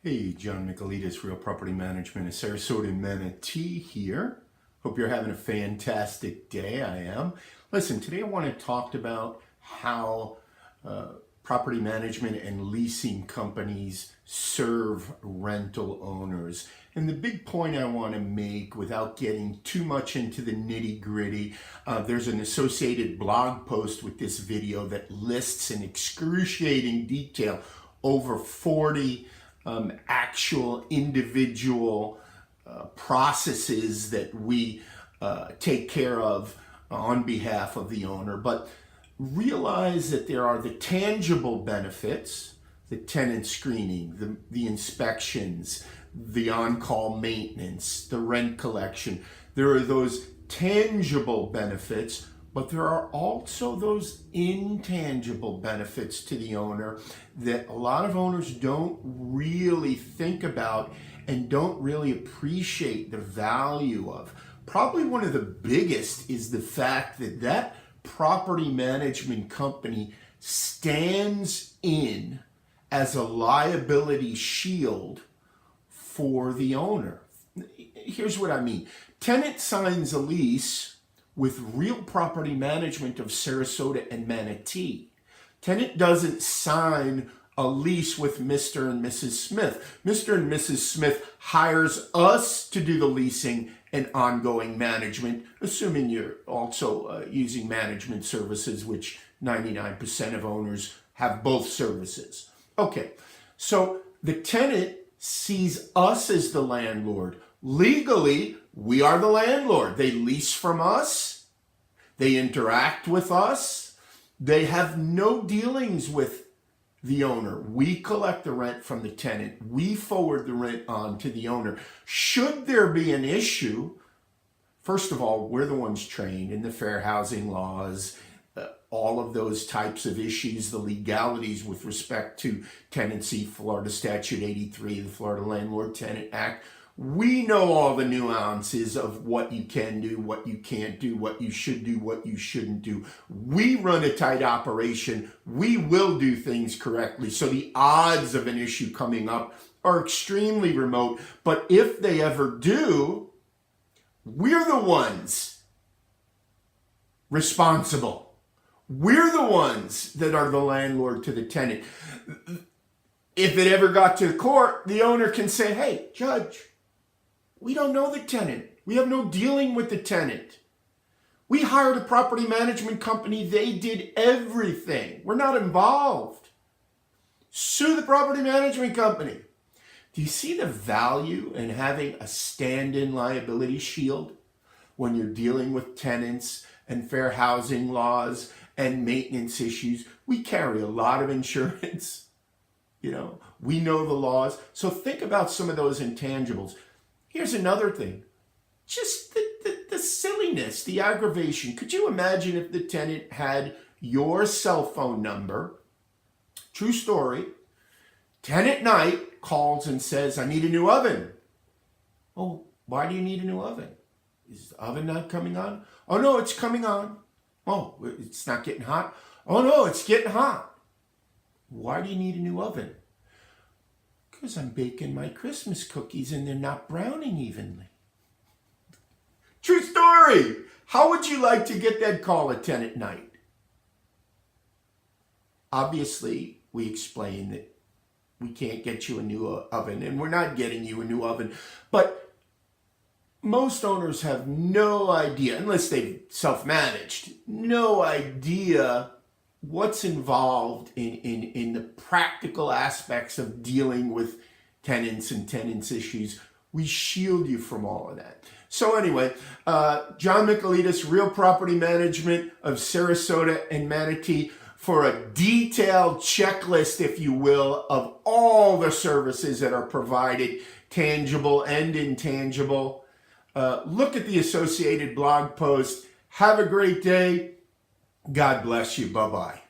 Hey, John Michaelides, Real Property Management of Sarasota and Manatee here. Hope you're having a fantastic day. I am. Listen, today I want to talk about how property management and leasing companies serve rental owners. And the big point I want to make, without getting too much into the nitty-gritty, there's an associated blog post with this video that lists in excruciating detail over 40 actual individual processes that we take care of on behalf of the owner. But realize that there are the tangible benefits, the tenant screening, the inspections, the on-call maintenance, the rent collection. There are those tangible benefits, but there are also those intangible benefits to the owner that a lot of owners don't really think about and don't really appreciate the value of. Probably one of the biggest is the fact that that property management company stands in as a liability shield for the owner. Here's what I mean. Tenant signs a lease with Real Property Management of Sarasota and Manatee. Tenant doesn't sign a lease with Mr. and Mrs. Smith. Mr. and Mrs. Smith hires us to do the leasing and ongoing management, assuming you're also using management services, which 99% of owners have both services. Okay, so the tenant sees us as the landlord. Legally, we are the landlord. They lease from us. They interact with us. They have no dealings with the owner. We collect the rent from the tenant. We forward the rent on to the owner. Should there be an issue, first of all, we're the ones trained in the fair housing laws, all of those types of issues, the legalities with respect to tenancy, Florida Statute 83, the Florida Landlord Tenant Act. We know all the nuances of what you can do, what you can't do, what you should do, what you shouldn't do. We run a tight operation. We will do things correctly. So the odds of an issue coming up are extremely remote. But if they ever do, we're the ones responsible. We're the ones that are the landlord to the tenant. If it ever got to the court, the owner can say, hey, judge, we don't know the tenant. We have no dealing with the tenant. We hired a property management company. They did everything. We're not involved. Sue the property management company. Do you see the value in having a stand-in liability shield when you're dealing with tenants and fair housing laws and maintenance issues? We carry a lot of insurance. We know the laws. So think about some of those intangibles. Here's another thing, just the silliness, the aggravation. Could you imagine if the tenant had your cell phone number? True story. Tenant night calls and says, I need a new oven. Oh, why do you need a new oven? Is the oven not coming on? Oh, no, it's coming on. Oh, it's not getting hot? Oh, no, it's getting hot. Why do you need a new oven? Because I'm baking my Christmas cookies and they're not browning evenly. True story. How would you like to get that call at tenant night? Obviously, we explain that we can't get you a new oven, and we're not getting you a new oven. But most owners have no idea, unless they've self-managed, no idea what's involved in the practical aspects of dealing with tenants and tenants issues. We shield you from all of that. So anyway, John Michaelides, Real Property Management of Sarasota and Manatee, for a detailed checklist, if you will, of all the services that are provided, tangible and intangible. Look at the associated blog post. Have a great day. God bless you. Bye-bye.